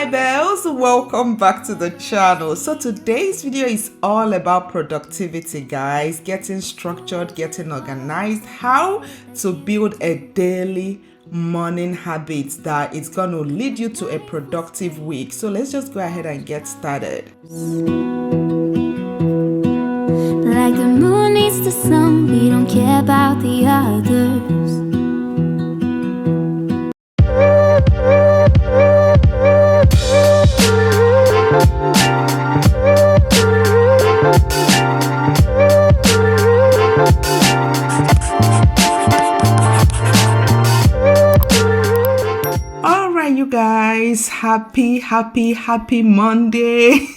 my bells, welcome back to the channel. So today's video is all about productivity, guys, getting structured, getting organized, how to build a daily morning habit that is going to lead you to a productive week. So let's just go ahead and get started. Like the moon needs the sun, we don't care about the others. You guys, happy Monday.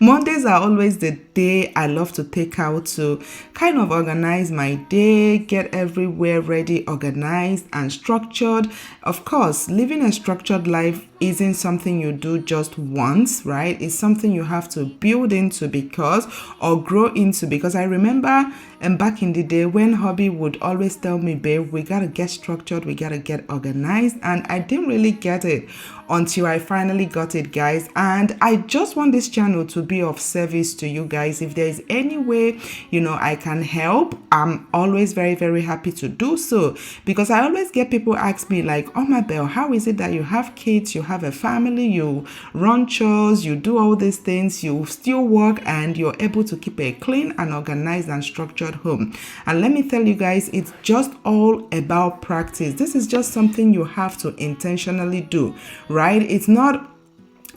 Mondays are always the day I love to take out to kind of organize my day, get everywhere ready, organized and structured. Of course, living a structured life isn't something you do just once, right? It's something you have to build into or grow into, because I remember back in the day when hubby would always tell me, babe, we gotta get structured, we gotta get organized, and I didn't really get it until I finally got it, guys. And I just want this channel to be of service to you guys. If there is any way I can help, I'm always very happy to do so, because I always get people ask me like, Omabel, how is it that you have kids, you have a family, you run chores, you do all these things, you still work, and you're able to keep a clean and organized and structured home? And let me tell you guys, it's just all about practice. This is just something you have to intentionally do, right? It's not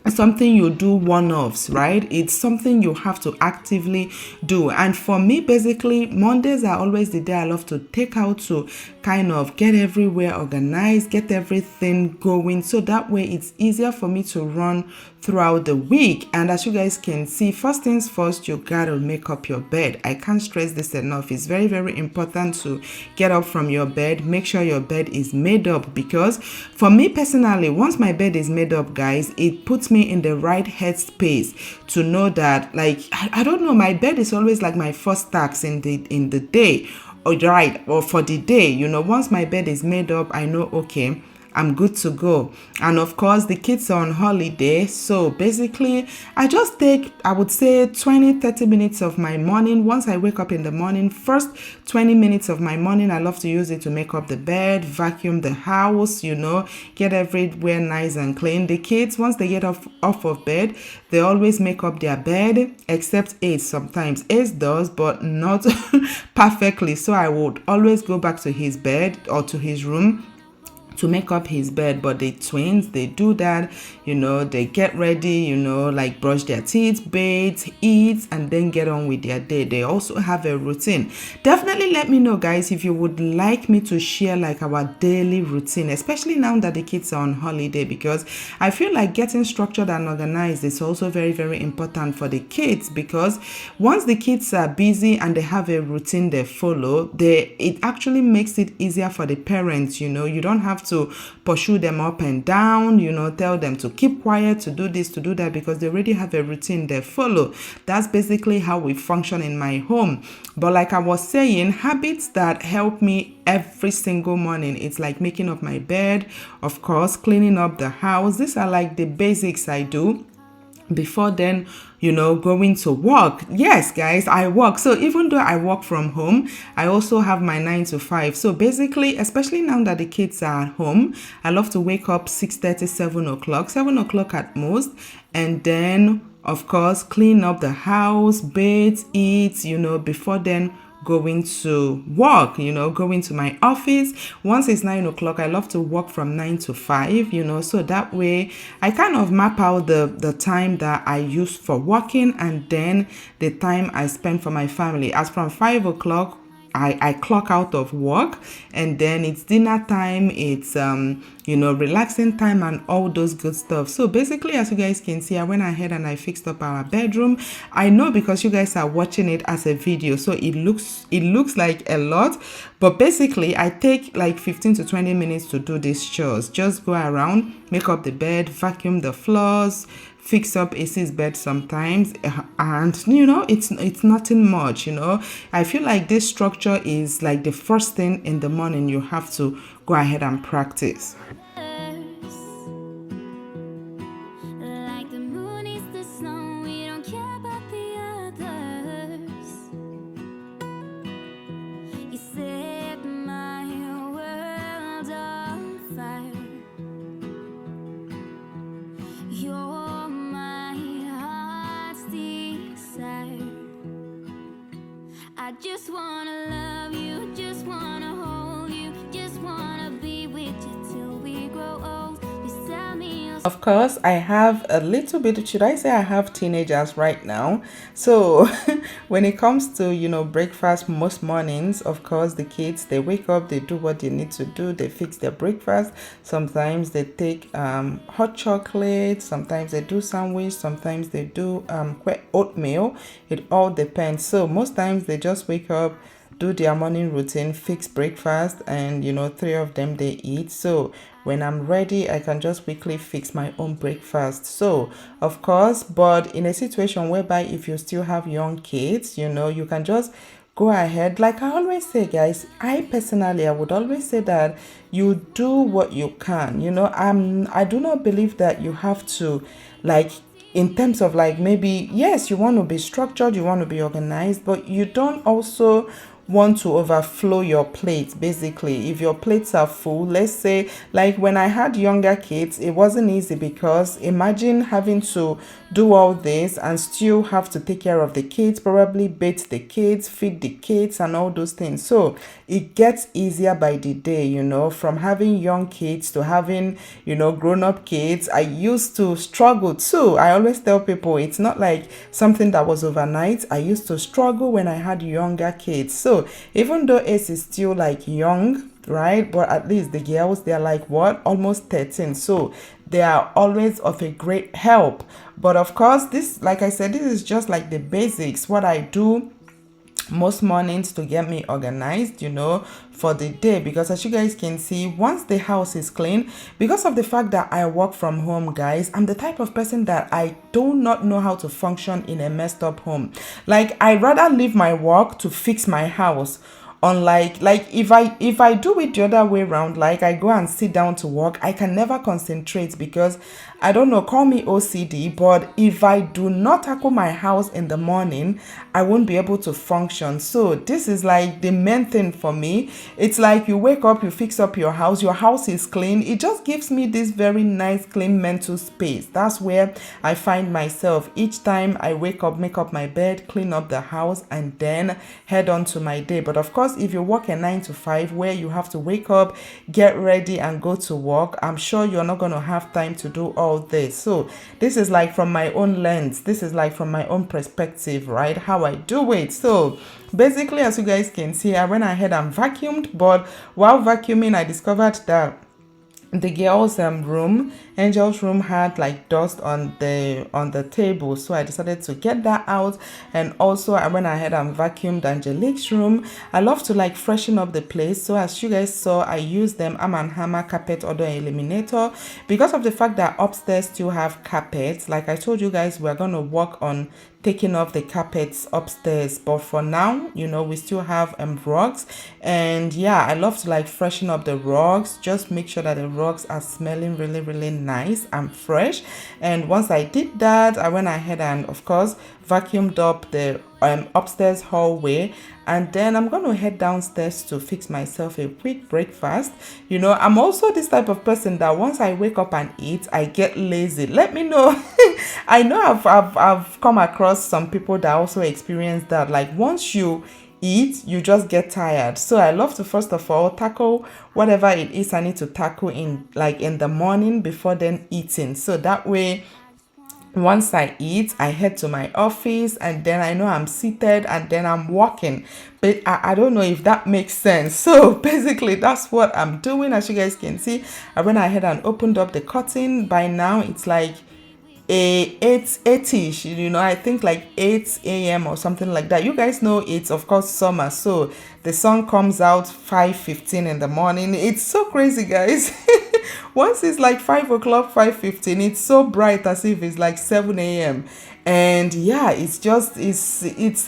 something you do one-offs, right? It's something you have to actively do. And for me, basically, Mondays are always the day I love to take out to kind of get everywhere organized, get everything going, so that way it's easier for me to run throughout the week. And as you guys can see, first things first, you gotta make up your bed. I can't stress this enough. It's very important to get up from your bed, make sure your bed is made up, because for me personally, once my bed is made up, guys, it puts me in the right headspace to know that, like, I don't know, my bed is always like my first task in the day, or for the day. Once my bed is made up, I know, okay, I'm good to go. And of course, the kids are on holiday. So basically, I just take, I would say, 20-30 minutes of my morning. Once I wake up in the morning, first 20 minutes of my morning, I love to use it to make up the bed, vacuum the house, get everywhere nice and clean. The kids, once they get off of bed, they always make up their bed, except Ace sometimes. Ace does, but not perfectly. So I would always go back to his bed or to his room to make up his bed. But the twins, they do that, they get ready, like brush their teeth, bathe, eat, and then get on with their day. They also have a routine. Definitely let me know, guys, if you would like me to share like our daily routine, especially now that the kids are on holiday, because I feel like getting structured and organized is also very important for the kids, because once the kids are busy and they have a routine they follow, it actually makes it easier for the parents. You don't have to pursue them up and down, tell them to keep quiet, to do this, to do that, because they already have a routine they follow. That's basically how we function in my home. But like I was saying, habits that help me every single morning, it's like making up my bed, of course, cleaning up the house. These are like the basics I do. Before then, going to work. Yes, guys, I work. So even though I work from home, I also have my 9 to 5. So basically, especially now that the kids are at home, I love to wake up 6:30, 7 o'clock at most. And then, of course, clean up the house, bathe, eat, before then going to work, going to my office. Once it's 9 o'clock, I love to work from 9 to 5, so that way I kind of map out the time that I use for working and then the time I spend for my family. As from 5 o'clock, I clock out of work, and then it's dinner time, it's relaxing time and all those good stuff. So basically, as you guys can see, I went ahead and I fixed up our bedroom. I know because you guys are watching it as a video, so it looks like a lot, but basically I take like 15 to 20 minutes to do these chores. Just go around, make up the bed, vacuum the floors, fix up AC's bed sometimes, and it's nothing much. I feel like this structure is like the first thing in the morning you have to go ahead and practice. Just wanna love you, just wanna hold you, just wanna be with you till we grow old. Just tell me you'll. Of course, I have a little bit, should I say I have teenagers right now. So when it comes to, breakfast most mornings, of course, the kids, they wake up, they do what they need to do, they fix their breakfast. Sometimes they take hot chocolate, sometimes they do sandwich, sometimes they do oatmeal. It all depends. So most times they just wake up, do their morning routine, fix breakfast, and three of them they eat. So when I'm ready, I can just quickly fix my own breakfast. So of course, but in a situation whereby if you still have young kids, you can just go ahead. Like I always say, guys, I would always say that you do what you can. I do not believe that you have to, like, in terms of, like, maybe yes, you want to be structured, you want to be organized, but you don't also want to overflow your plate. Basically, if your plates are full, let's say, like when I had younger kids, it wasn't easy, because imagine having to do all this and still have to take care of the kids, probably bathe the kids, feed the kids, and all those things. So it gets easier by the day, from having young kids to having grown-up kids. I used to struggle too. I always tell people it's not like something that was overnight. I used to struggle when I had younger kids. So even though Ace is still like young, right, but at least the girls, they're like what, almost 13, so they are always of a great help. But of course, this, like I said, this is just like the basics, what I do most mornings to get me organized, for the day. Because as you guys can see, once the house is clean, because of the fact that I work from home, guys, I'm the type of person that I do not know how to function in a messed up home. Like, I rather leave my work to fix my house. Unlike, like, if I do it the other way around, like I go and sit down to work, I can never concentrate, because I don't know, call me OCD, but if I do not tackle my house in the morning, I won't be able to function. So this is like the main thing for me. It's like you wake up, you fix up your house is clean. It just gives me this very nice clean mental space. That's where I find myself each time I wake up, make up my bed, clean up the house, and then head on to my day. But of course, if you work a 9 to 5 where you have to wake up, get ready, and go to work, I'm sure you're not going to have time to do all this. So this is like from my own lens, this is like from my own perspective, right, how I do it. So basically, as you guys can see, I went ahead and vacuumed, but while vacuuming, I discovered that the girls' room, Angel's room, had like dust on the table. So I decided to get that out, and also I went ahead and vacuumed Angelique's room. I love to like freshen up the place. So as you guys saw, I used them Arm & Hammer carpet odor eliminator, because of the fact that upstairs still have carpets. Like I told you guys, we're gonna work on taking off the carpets upstairs, but for now, we still have rugs. And yeah, I love to like freshen up the rugs, just make sure that the rugs are smelling really, really nice and fresh. And once I did that, I went ahead and of course vacuumed up the upstairs hallway, and then I'm going to head downstairs to fix myself a quick breakfast. I'm also this type of person that once I wake up and eat, I get lazy. Let me know. I know I've come across some people that also experience that. Like, once you eat, you just get tired. So I love to first of all tackle whatever it is I need to tackle in the morning before then eating. So that way, once I eat, I head to my office, and then I know I'm seated, and then I'm walking. But I don't know if that makes sense. So basically, that's what I'm doing. As you guys can see, I went ahead and opened up the curtain. By now, it's like 8ish, I think like 8 a.m. or something like that. You guys know it's of course summer, so the sun comes out 5:15 in the morning. It's so crazy, guys. Once it's like 5 o'clock, 5:15, it's so bright as if it's like 7 a.m. And yeah, it's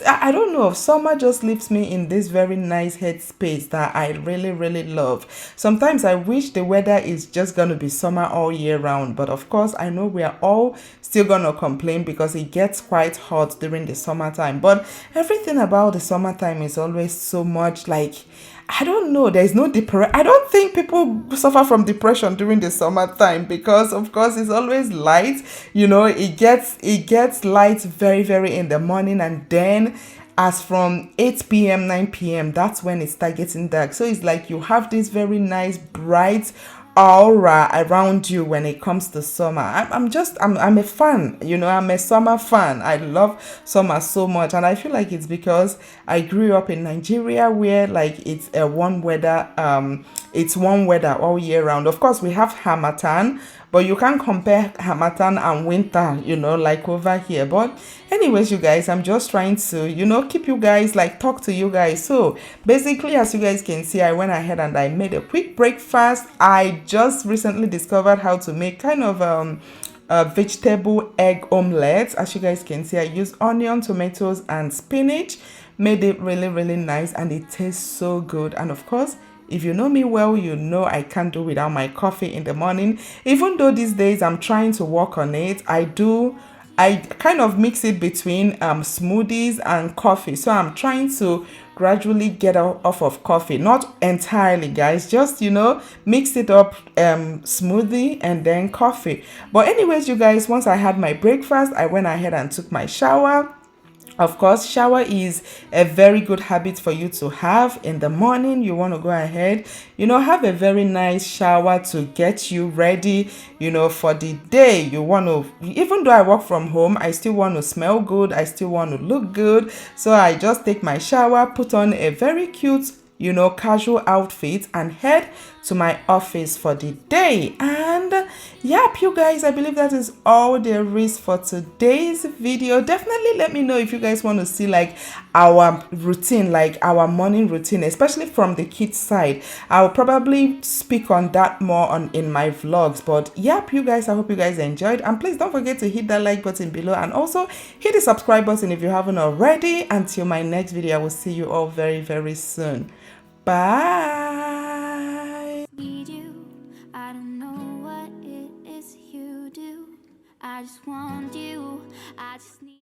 I don't know, summer just leaves me in this very nice headspace that I really, really love. Sometimes I wish the weather is just gonna be summer all year round, but of course I know we are all still gonna complain because it gets quite hot during the summertime. But everything about the summertime is always so much like, I don't know, there's no depression. I don't think people suffer from depression during the summertime, because of course it's always light. It gets light very, very in the morning, and then as from 8 p.m., 9 p.m., that's when it starts getting dark. So it's like you have this very nice, bright aura around you when it comes to summer. I'm a fan, I'm a summer fan. I love summer so much, and I feel like it's because I grew up in Nigeria where like it's warm weather all year round. Of course, we have Hamatan, but you can't compare Hamatan and winter, like over here. But anyways, you guys, I'm just trying to, keep you guys, like talk to you guys. So basically, as you guys can see, I went ahead and I made a quick breakfast. I just recently discovered how to make kind of a vegetable egg omelette. As you guys can see, I used onion, tomatoes, and spinach. Made it really, really nice, and it tastes so good. And of course, if you know me well, you know I can't do without my coffee in the morning. Even though these days I'm trying to work on it, I kind of mix it between smoothies and coffee. So I'm trying to gradually get off of coffee. Not entirely, guys. Just, mix it up, smoothie and then coffee. But anyways, you guys, once I had my breakfast, I went ahead and took my shower. Of course, shower is a very good habit for you to have in the morning. You want to go ahead, have a very nice shower to get you ready, for the day. You want to, even though I work from home, I still want to smell good. I still want to look good. So I just take my shower, put on a very cute, casual outfit and head to my office for the day. And yep, you guys, I believe that is all there is for today's video. Definitely let me know if you guys want to see like our routine, like our morning routine, especially from the kids side. I'll probably speak on that more in my vlogs. But yep, you guys, I hope you guys enjoyed, and please don't forget to hit that like button below and also hit the subscribe button if you haven't already. Until my next video, I will see you all very, very soon. Bye. Need you. I don't know what it is you do. I just want you. I just need